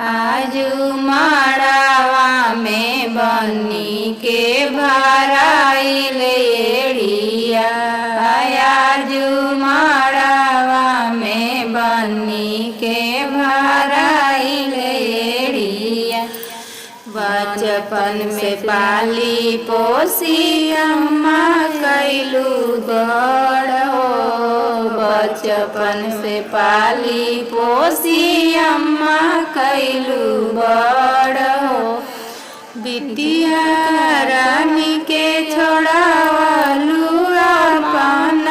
आजू माड़ावा में बनी के भराइल एड़िया। आजू माड़ावा में बनी के भराइल एड़िया। बचपन में पाली पोसी अम्मा कैलू बड़ हो। बचपन से पाली पोसी अम्मा कैलू बड़ हो। बिटिया रानी के छोड़ावलू अपन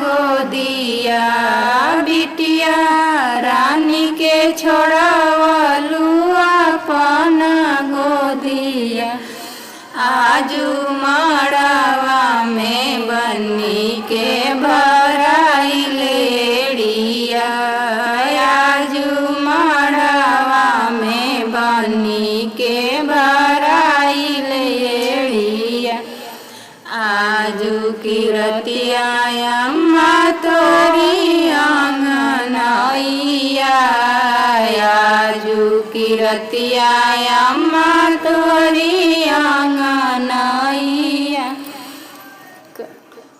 गोदिया। बिटिया रानी के छोड़ावलू अपन गोदिया। आजू माड़ावा में बनी के भराइल एड़िया। आजू माड़ावा में बनी के भराइल एड़िया। आजू किरतिया अम्मा तोरी आंगनैया। आजू किरतिया अम्मा तोरी आंगनैया।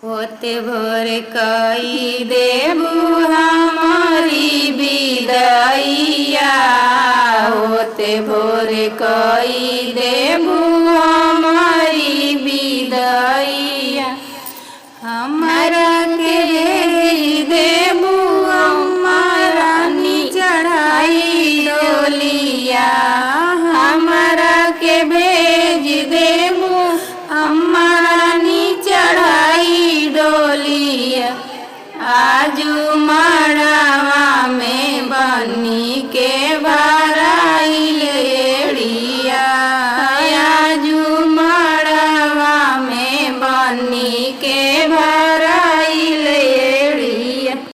होते भोर कई देबू हमारी विदैया। होते भोर कई देबू हमारी विदैया। हमरा के भेज देबू अम्मा रानी चढ़ाई डोलिया। हमरा के भेज देबू अम्मा रानी चढ़ाई डोलिया। आजू माड़ावा में बनी के भराइल एड़िया। आजू माड़ावा में बनी के